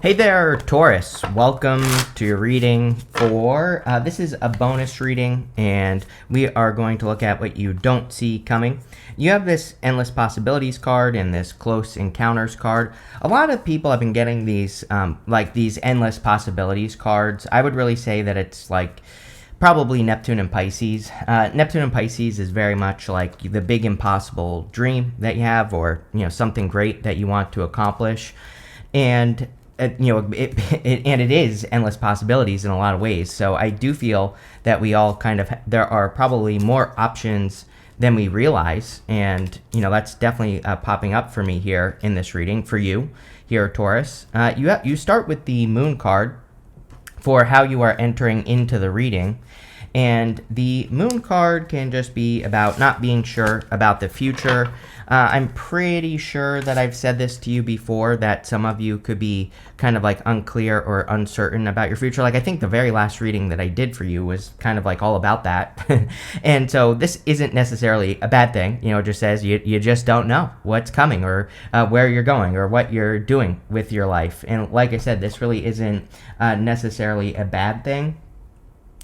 Hey there, Taurus. Welcome to your reading for, this is a bonus reading, and we are going to look at what you don't see coming. You have this Endless Possibilities card and this Close Encounters card. A lot of people have been getting these, these Endless Possibilities cards. I would really say that it's like probably Neptune and Pisces. Neptune and Pisces is very much like the big impossible dream that you have, or, something great that you want to accomplish. And it is endless possibilities in a lot of ways. So I do feel that we all there are probably more options than we realize. And, that's definitely popping up for me here in this reading for you here, Taurus. You start with the Moon card for how you are entering into the reading. And the Moon card can just be about not being sure about the future. I'm pretty sure that I've said this to you before, that some of you could be kind of like unclear or uncertain about your future. Like, I think the very last reading that I did for you was kind of like all about that. And so this isn't necessarily a bad thing. It just says you just don't know what's coming, or where you're going, or what you're doing with your life. And like I said, this really isn't necessarily a bad thing.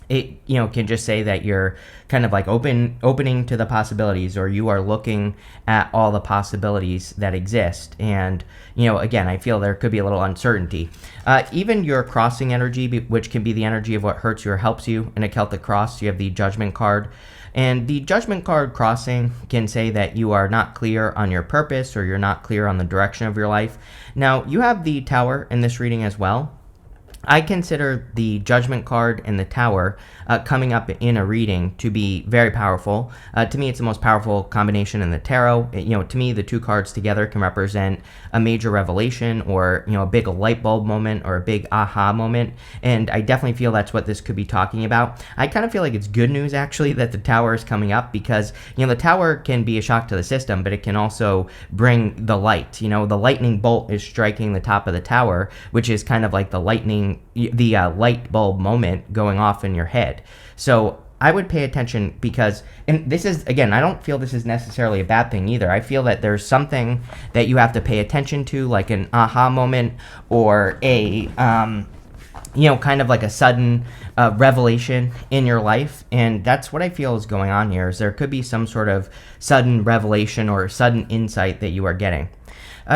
It can just say that you're kind of like opening to the possibilities, or you are looking at all the possibilities that exist. And again, I feel there could be a little uncertainty. Even your crossing energy, which can be the energy of what hurts you or helps you in a Celtic cross. You have the Judgment card, and the Judgment card crossing can say that you are not clear on your purpose, or you're not clear on the direction of your life. Now, you have the Tower in this reading as well. I consider the Judgment card and the Tower coming up in a reading to be very powerful. To me, it's the most powerful combination in the tarot. To me, the two cards together can represent a major revelation, or a big light bulb moment, or a big aha moment. And I definitely feel that's what this could be talking about. I kind of feel like it's good news, actually, that the Tower is coming up, because the Tower can be a shock to the system, but it can also bring the light. The lightning bolt is striking the top of the tower, which is kind of like the light bulb moment going off in your head. So I would pay attention, because, and this is, again, I don't feel this is necessarily a bad thing either. I feel that there's something that you have to pay attention to, like an aha moment, or a, kind of like a sudden revelation in your life. And that's what I feel is going on here, is there could be some sort of sudden revelation or sudden insight that you are getting.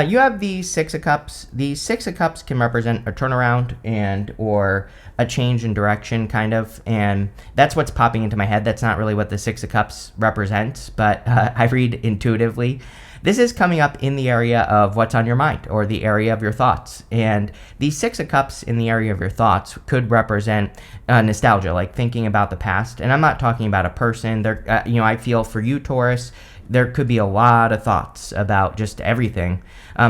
You have the Six of Cups. The Six of Cups can represent a turnaround or a change in direction, kind of. And that's what's popping into my head. That's not really what the Six of Cups represents, but I read intuitively. This is coming up in the area of what's on your mind, or the area of your thoughts. And the Six of Cups in the area of your thoughts could represent nostalgia, like thinking about the past. And I'm not talking about a person. I feel for you, Taurus, there could be a lot of thoughts about just everything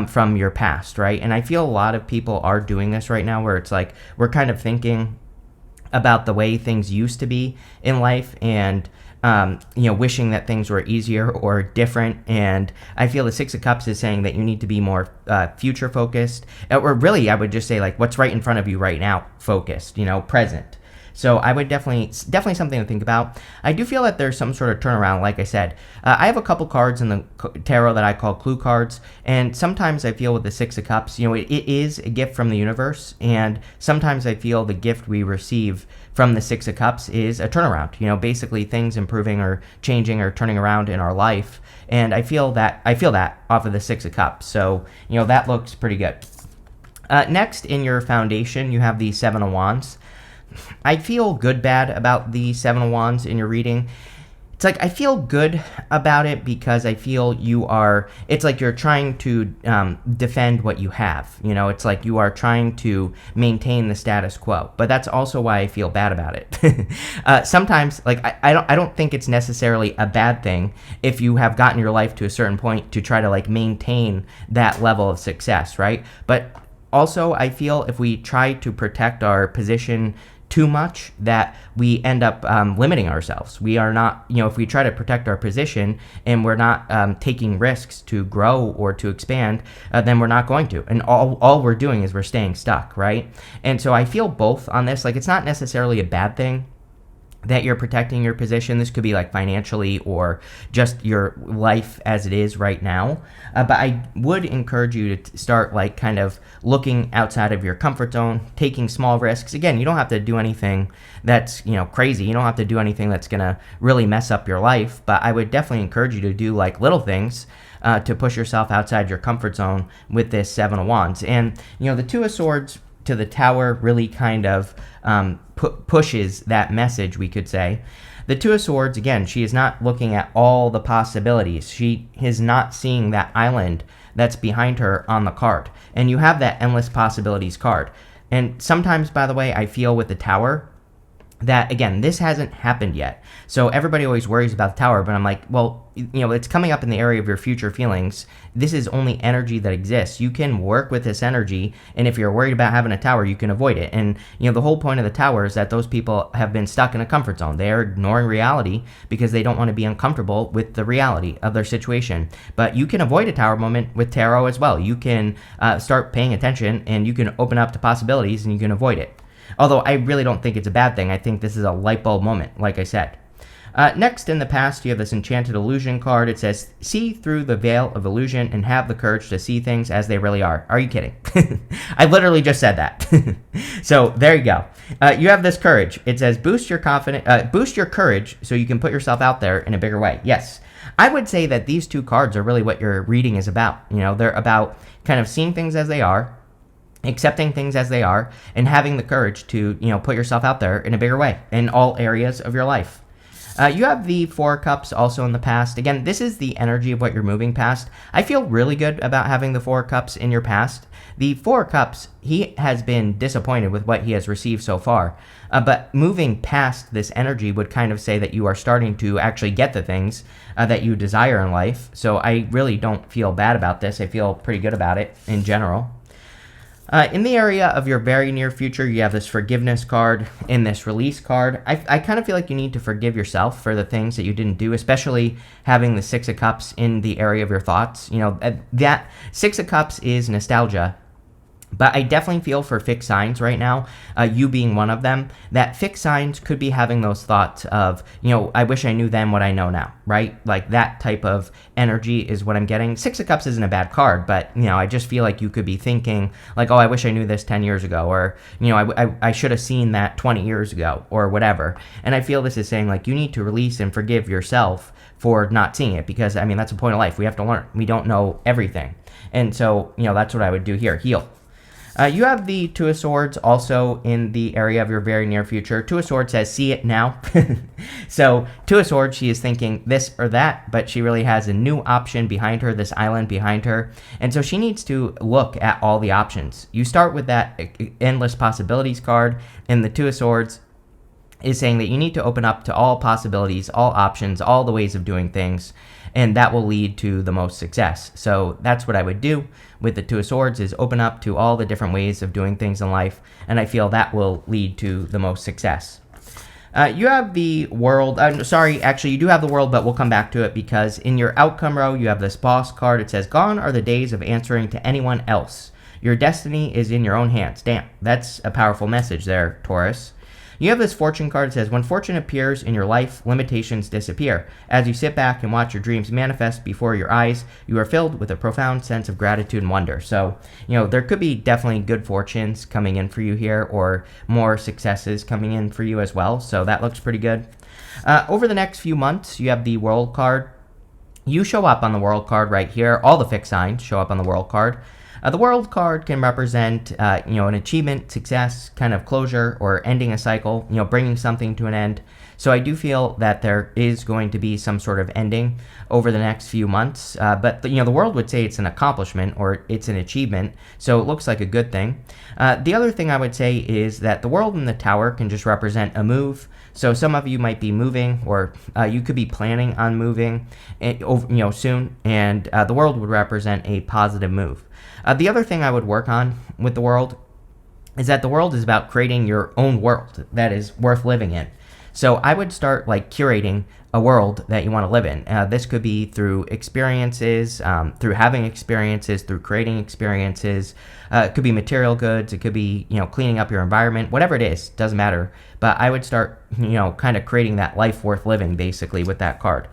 from your past, right? And I feel a lot of people are doing this right now, where it's like we're kind of thinking about the way things used to be in life, and wishing that things were easier or different. And I feel the Six of Cups is saying that you need to be more future focused, or really, I would just say like what's right in front of you right now focused, present. So I would definitely something to think about. I do feel that there's some sort of turnaround. Like I said, I have a couple cards in the tarot that I call clue cards, and sometimes I feel with the Six of Cups, it is a gift from the universe, and sometimes I feel the gift we receive from the Six of Cups is a turnaround. Basically things improving or changing or turning around in our life, and I feel that off of the Six of Cups. So that looks pretty good. Next, in your foundation, you have the Seven of Wands. I feel bad about the Seven of Wands in your reading. It's like I feel good about it because I feel it's like you're trying to defend what you have. It's like you are trying to maintain the status quo. But that's also why I feel bad about it. Sometimes, like I don't think it's necessarily a bad thing if you have gotten your life to a certain point to try to like maintain that level of success, right? But also, I feel if we try to protect our position too much, that we end up limiting ourselves. We are not, if we try to protect our position and we're not taking risks to grow or to expand, then we're not going to. And all we're doing is we're staying stuck, right? And so I feel both on this. Like, it's not necessarily a bad thing that you're protecting your position. This could be like financially or just your life as it is right now. But I would encourage you to start like kind of looking outside of your comfort zone, taking small risks. Again, you don't have to do anything that's, crazy. You don't have to do anything that's going to really mess up your life. But I would definitely encourage you to do like little things to push yourself outside your comfort zone with this Seven of Wands. And, the Two of Swords to the Tower really kind of pushes that message, we could say. The Two of Swords, again, she is not looking at all the possibilities. She is not seeing that island that's behind her on the card. And you have that endless possibilities card. And sometimes, by the way, I feel with the Tower that, again, this hasn't happened yet. So everybody always worries about the Tower, but I'm like, well, it's coming up in the area of your future feelings. This is only energy that exists. You can work with this energy, and if you're worried about having a Tower, you can avoid it. And, the whole point of the Tower is that those people have been stuck in a comfort zone. They are ignoring reality because they don't want to be uncomfortable with the reality of their situation. But you can avoid a Tower moment with tarot as well. You can start paying attention, and you can open up to possibilities, and you can avoid it. Although I really don't think it's a bad thing. I think this is a light bulb moment, like I said. Next, in the past, you have this Enchanted Illusion card. It says, see through the veil of illusion and have the courage to see things as they really are. Are you kidding? I literally just said that. So there you go. You have this courage. It says, boost your courage so you can put yourself out there in a bigger way. Yes. I would say that these two cards are really what your reading is about. They're about kind of seeing things as they are, accepting things as they are, and having the courage to, put yourself out there in a bigger way in all areas of your life. You have the Four of Cups also in the past. Again, this is the energy of what you're moving past. I feel really good about having the Four of Cups in your past. The Four of Cups, he has been disappointed with what he has received so far. But moving past this energy would kind of say that you are starting to actually get the things that you desire in life. So I really don't feel bad about this. I feel pretty good about it in general. In the area of your very near future, you have this forgiveness card and this release card. I kind of feel like you need to forgive yourself for the things that you didn't do, especially having the Six of Cups in the area of your thoughts. That Six of Cups is nostalgia. But I definitely feel for fixed signs right now, you being one of them, that fixed signs could be having those thoughts of, I wish I knew then what I know now, right? Like that type of energy is what I'm getting. Six of Cups isn't a bad card, but, I just feel like you could be thinking like, oh, I wish I knew this 10 years ago, or, I should have seen that 20 years ago, or whatever. And I feel this is saying like you need to release and forgive yourself for not seeing it, because, that's the point of life. We have to learn. We don't know everything. And so, that's what I would do here. Heal. You have the Two of Swords also in the area of your very near future. Two of Swords says, see it now. So Two of Swords, she is thinking this or that, but she really has a new option behind her, this island behind her. And so she needs to look at all the options. You start with that endless possibilities card, and the Two of Swords is saying that you need to open up to all possibilities, all options, all the ways of doing things, and that will lead to the most success. So that's what I would do with the Two of Swords, is open up to all the different ways of doing things in life, and I feel that will lead to the most success. You have the World. Actually, you do have the World, but we'll come back to it, because in your outcome row, you have this Boss card. It says, gone are the days of answering to anyone else. Your destiny is in your own hands. Damn, that's a powerful message there, Taurus. You have this Fortune card. It says, when fortune appears in your life, limitations disappear. As you sit back and watch your dreams manifest before your eyes, you are filled with a profound sense of gratitude and wonder. So, there could be definitely good fortunes coming in for you here, or more successes coming in for you as well. So that looks pretty good. Over the next few months, you have the World card. You show up on the World card right here. All the fixed signs show up on the World card. The World card can represent, an achievement, success, kind of closure, or ending a cycle, bringing something to an end. So I do feel that there is going to be some sort of ending over the next few months. But the World would say it's an accomplishment, or it's an achievement. So it looks like a good thing. The other thing I would say is that the World and the Tower can just represent a move. So some of you might be moving, or you could be planning on moving, soon. And the World would represent a positive move. The other thing I would work on with the World is that the World is about creating your own world that is worth living in. So I would start like curating a world that you want to live in. This could be through experiences, through having experiences, through creating experiences. It could be material goods. It could be, cleaning up your environment, whatever it is, doesn't matter. But I would start, kind of creating that life worth living basically with that card.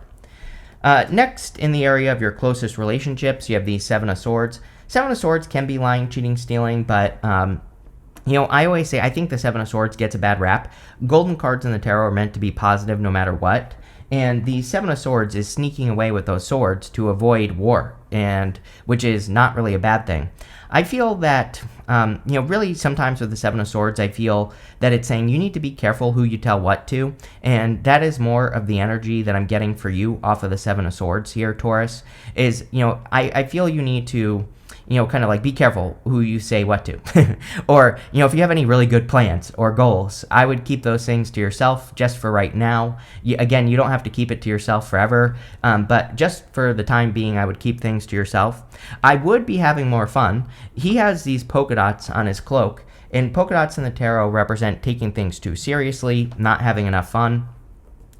Next, in the area of your closest relationships, you have the Seven of Swords. Seven of Swords can be lying, cheating, stealing, but I always say I think the Seven of Swords gets a bad rap. Golden cards in the tarot are meant to be positive no matter what. And the Seven of Swords is sneaking away with those swords to avoid war, and which is not really a bad thing. I feel that, really sometimes with the Seven of Swords, I feel that it's saying you need to be careful who you tell what to, and that is more of the energy that I'm getting for you off of the Seven of Swords here, Taurus, is, I feel you need to, kind of like be careful who you say what to. Or, if you have any really good plans or goals, I would keep those things to yourself just for right now. Again, you don't have to keep it to yourself forever, but just for the time being, I would keep things to yourself. I would be having more fun. He has these polka dots on his cloak, and polka dots in the tarot represent taking things too seriously, not having enough fun.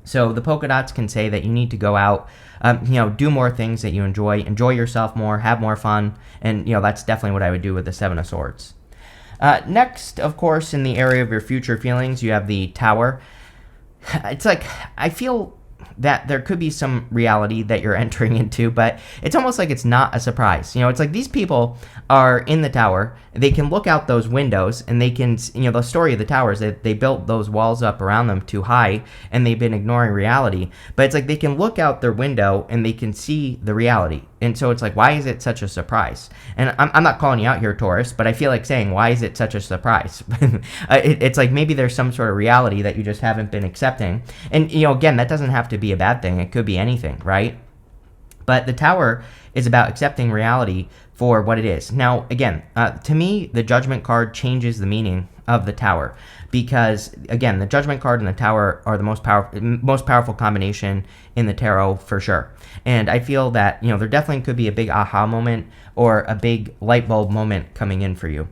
So the polka dots can say that you need to go out, do more things that you enjoy yourself more, have more fun, and that's definitely what I would do with the Seven of Swords. Next, of course, in the area of your future feelings, you have the Tower. It's like, I feel that there could be some reality that you're entering into, but it's almost like it's not a surprise. It's like these people are in the tower. They can look out those windows, and they can, the story of the tower is that they built those walls up around them too high, and they've been ignoring reality. But it's like they can look out their window, and they can see the reality. And so it's like, why is it such a surprise? And I'm not calling you out here, Taurus, but I feel like saying, why is it such a surprise? It's like maybe there's some sort of reality that you just haven't been accepting. And, again, that doesn't have to be a bad thing. It could be anything, right? But the Tower is about accepting reality for what it is. Now, again, to me, the Judgment card changes the meaning of the Tower, because, again, the Judgment card and the Tower are the most powerful combination in the tarot for sure. And I feel that, there definitely could be a big aha moment or a big light bulb moment coming in for you.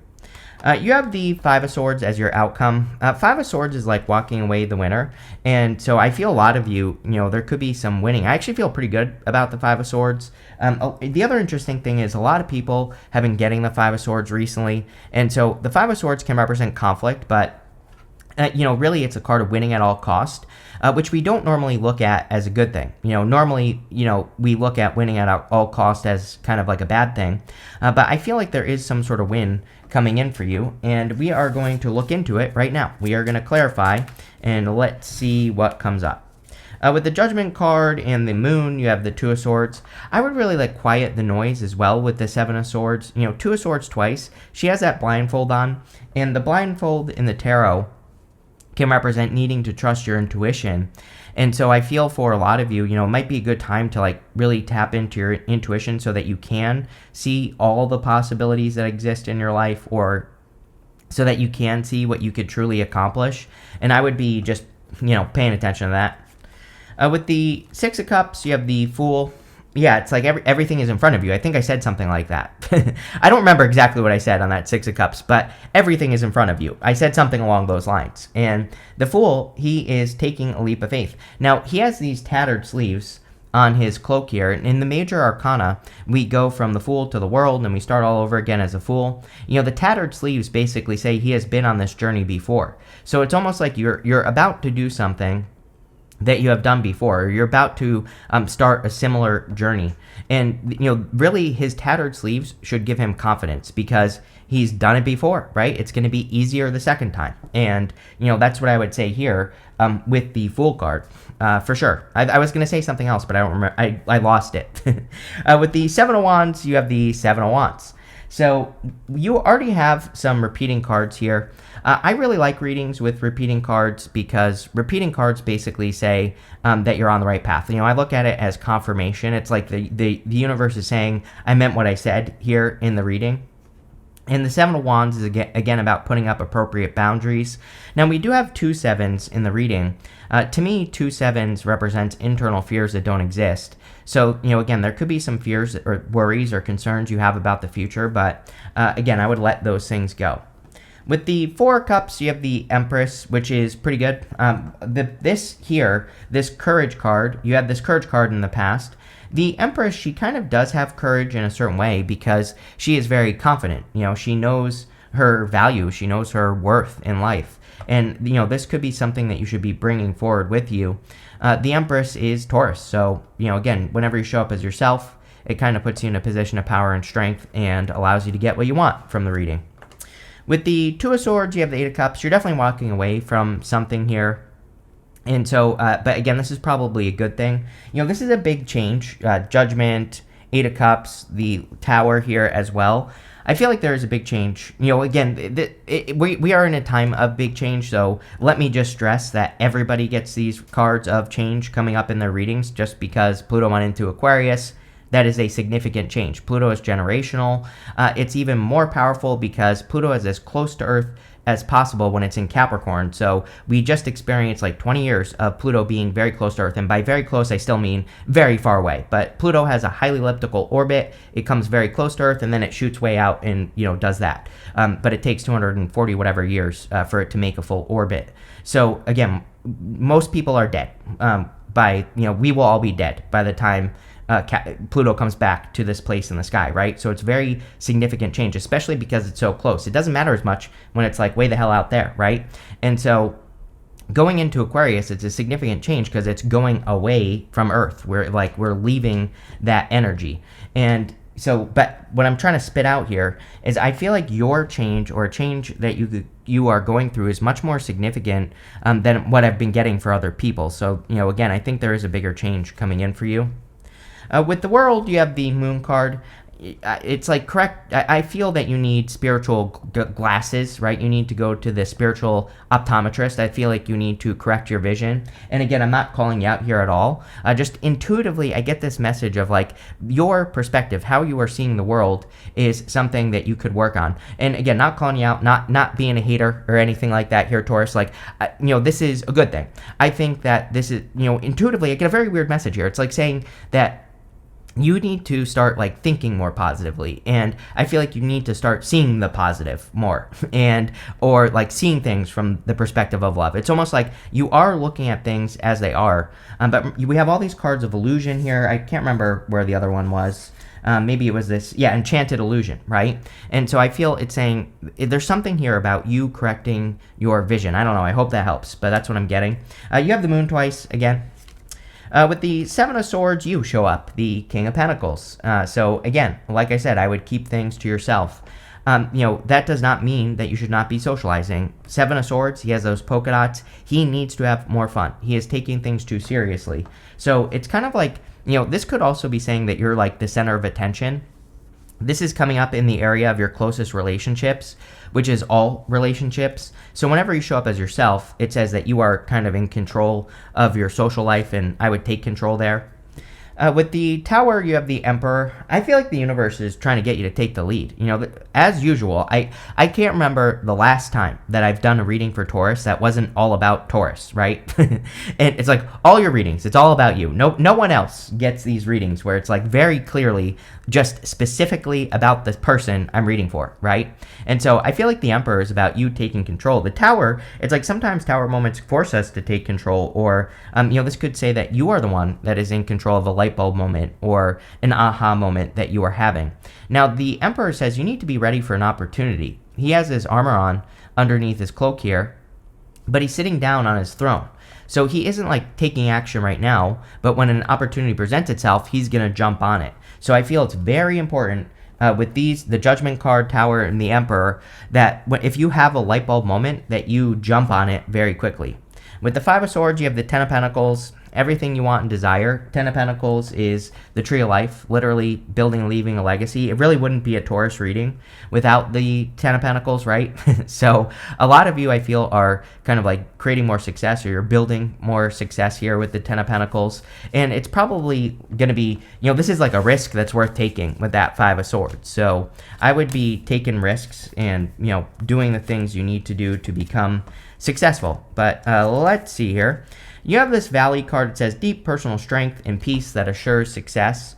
You have the Five of Swords as your outcome. Five of Swords is like walking away the winner. And so I feel a lot of you, there could be some winning. I actually feel pretty good about the Five of Swords. The other interesting thing is a lot of people have been getting the Five of Swords recently. And so the Five of Swords can represent conflict, but really it's a card of winning at all cost, which we don't normally look at as a good thing. Normally, we look at winning at all cost as kind of like a bad thing. But I feel like there is some sort of win coming in for you, and we are going to look into it right now. We are going to clarify, and let's see what comes up. With the Judgment card and the Moon, you have the Two of Swords. I would really like quiet the noise as well with the Seven of Swords. Two of Swords twice. She has that blindfold on, and the blindfold in the tarot can represent needing to trust your intuition. And so I feel for a lot of you, it might be a good time to like really tap into your intuition so that you can see all the possibilities that exist in your life, or so that you can see what you could truly accomplish. And I would be just, paying attention to that. With the Six of Cups, you have the Fool. Yeah, it's like everything is in front of you. I think I said something like that. I don't remember exactly what I said on that Six of Cups, but everything is in front of you. I said something along those lines. And the Fool, he is taking a leap of faith. Now, he has these tattered sleeves on his cloak here. And in the major arcana, we go from the Fool to the World, and we start all over again as a Fool. The tattered sleeves basically say he has been on this journey before. So it's almost like you're about to do something that you have done before, or you're about to start a similar journey. And, really his tattered sleeves should give him confidence, because he's done it before, right? It's going to be easier the second time. And, that's what I would say here with the Fool card, for sure. I was going to say something else, but I don't remember. I lost it. With the Seven of Wands, you have the Seven of Wands. So you already have some repeating cards here. I really like readings with repeating cards, because repeating cards basically say that you're on the right path. I look at it as confirmation. It's like the universe is saying, I meant what I said here in the reading. And the Seven of Wands is again about putting up appropriate boundaries. Now, we do have two sevens in the reading. To me, two sevens represents internal fears that don't exist. So, again, there could be some fears or worries or concerns you have about the future, but again, I would let those things go. With the Four of Cups, you have the Empress, which is pretty good. This Courage card, you had this Courage card in the past. The Empress, she kind of does have courage in a certain way because she is very confident. She knows her value. She knows her worth in life. And, this could be something that you should be bringing forward with you. The Empress is Taurus. So, again, whenever you show up as yourself, it kind of puts you in a position of power and strength and allows you to get what you want from the reading. With the Two of Swords, you have the Eight of Cups. You're definitely walking away from something here. And so, but again, this is probably a good thing. This is a big change. Judgment, Eight of Cups, the Tower here as well. I feel like there is a big change. Again, we are in a time of big change, so let me just stress that everybody gets these cards of change coming up in their readings just because Pluto went into Aquarius. That is a significant change. Pluto is generational. It's even more powerful because Pluto is as close to Earth as possible when it's in Capricorn. So we just experienced like 20 years of Pluto being very close to Earth. And by very close, I still mean very far away. But Pluto has a highly elliptical orbit. It comes very close to Earth and then it shoots way out and, does that. But it takes 240 whatever years for it to make a full orbit. So again, most people are dead. We will all be dead by the time Pluto comes back to this place in the sky, right? So it's very significant change, especially because it's so close. It doesn't matter as much when it's like way the hell out there, right? And so going into Aquarius, it's a significant change because it's going away from Earth. We're leaving that energy. And so, but what I'm trying to spit out here is I feel like your change or a change that you are going through is much more significant than what I've been getting for other people. So, again, I think there is a bigger change coming in for you. With the World, you have the Moon card. It's like correct. I feel that you need spiritual glasses, right? You need to go to the spiritual optometrist. I feel like you need to correct your vision. And again, I'm not calling you out here at all. Just intuitively, I get this message of like your perspective, how you are seeing the world is something that you could work on. And again, not calling you out, not being a hater or anything like that here, Taurus. Like, this is a good thing. I think that this is, intuitively, I get a very weird message here. It's like saying that you need to start like thinking more positively, and I feel like you need to start seeing the positive more or like seeing things from the perspective of love. It's almost like you are looking at things as they are, but we have all these cards of illusion here. I can't remember where the other one was. Maybe it was this, enchanted illusion, right? And so I feel it's saying there's something here about you correcting your vision. I don't know, I hope that helps, but that's what I'm getting. You have the Moon twice again. With the Seven of Swords, you show up, the King of Pentacles. So again, like I said, I would keep things to yourself. That does not mean that you should not be socializing. Seven of Swords, he has those polka dots. He needs to have more fun. He is taking things too seriously. So it's kind of like, this could also be saying that you're like the center of attention. This is coming up in the area of your closest relationships, which is all relationships. So whenever you show up as yourself, it says that you are kind of in control of your social life, and I would take control there. With the Tower, you have the Emperor. I feel like the universe is trying to get you to take the lead. As usual, I can't remember the last time that I've done a reading for Taurus that wasn't all about Taurus, right? And it's like all your readings, it's all about you. No one else gets these readings where it's like very clearly just specifically about the person I'm reading for, right? And so I feel like the Emperor is about you taking control. The Tower, it's like sometimes Tower moments force us to take control, or this could say that you are the one that is in control of a light bulb moment or an aha moment that you are having. Now, the Emperor says you need to be ready for an opportunity. He has his armor on underneath his cloak here, but he's sitting down on his throne. So he isn't like taking action right now, but when an opportunity presents itself, he's going to jump on it. So I feel it's very important with the Judgment card, Tower, and the Emperor, that if you have a light bulb moment, that you jump on it very quickly. With the Five of Swords, you have the Ten of Pentacles. Everything you want and desire. Ten of Pentacles is the tree of life, literally building and leaving a legacy. It really wouldn't be a Taurus reading without the Ten of Pentacles, right? So a lot of you, I feel, are kind of like creating more success, or you're building more success here with the Ten of Pentacles. And it's probably going to be, this is like a risk that's worth taking with that Five of Swords. So I would be taking risks and, doing the things you need to do to become successful. But let's see here. You have this Valley card. It says deep personal strength and peace that assures success.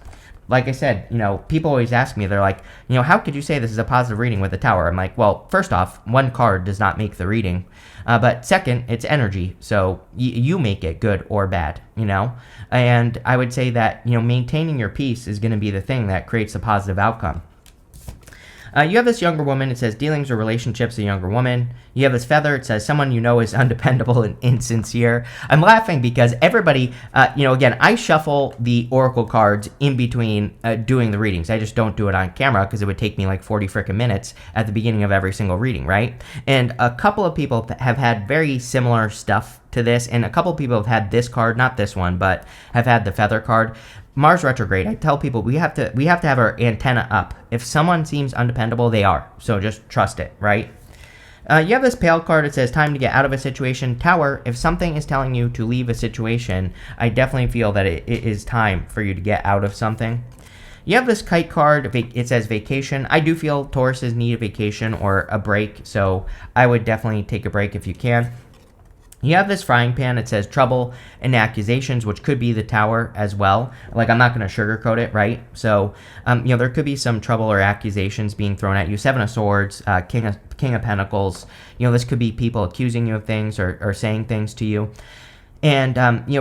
like I said, people always ask me, they're like, how could you say this is a positive reading with the Tower? I'm like, well, first off, one card does not make the reading. But second, it's energy. So you make it good or bad, And I would say that, maintaining your peace is going to be the thing that creates a positive outcome. You have this younger woman. It says dealings or relationships, a younger woman. You have this feather. It says someone you know is undependable and insincere. I'm laughing because everybody, again, I shuffle the oracle cards in between doing the readings. I just don't do it on camera because it would take me like 40 freaking minutes at the beginning of every single reading, right? And a couple of people have had very similar stuff to this, and a couple of people have had this card, not this one, but have had the feather card. Mars retrograde, I tell people we have to have our antenna up. If someone seems undependable, they are. So just trust it, right? You have this pale card. It says time to get out of a situation. Tower, if something is telling you to leave a situation, I definitely feel that it is time for you to get out of something. You have this kite card. It says vacation. I do feel Tauruses need a vacation or a break, so I would definitely take a break if you can. You have this frying pan. It says trouble and accusations, which could be the Tower as well. Like, I'm not going to sugarcoat it, right? So, there could be some trouble or accusations being thrown at you. Seven of Swords, King of Pentacles. This could be people accusing you of things or saying things to you. And,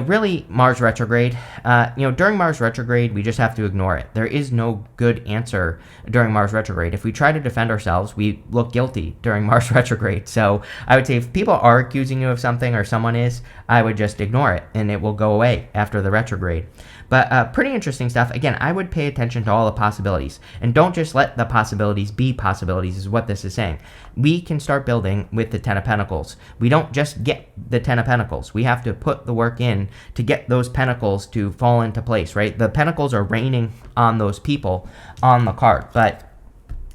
really, Mars retrograde, during Mars retrograde, we just have to ignore it. There is no good answer during Mars retrograde. If we try to defend ourselves, we look guilty during Mars retrograde. So I would say if people are accusing you of something or someone is, I would just ignore it and it will go away after the retrograde. But pretty interesting stuff. Again, I would pay attention to all the possibilities. And don't just let the possibilities be possibilities is what this is saying. We can start building with the Ten of Pentacles. We don't just get the Ten of Pentacles. We have to put the work in to get those pentacles to fall into place, right? The pentacles are raining on those people on the card. But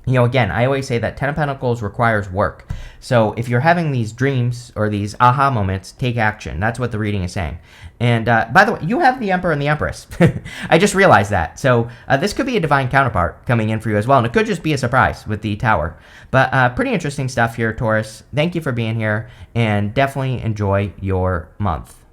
again, I always say that Ten of Pentacles requires work. So if you're having these dreams or these aha moments, take action. That's what the reading is saying. And by the way, you have the Emperor and the Empress. I just realized that. So this could be a divine counterpart coming in for you as well. And it could just be a surprise with the Tower. But pretty interesting stuff here, Taurus. Thank you for being here. And definitely enjoy your month.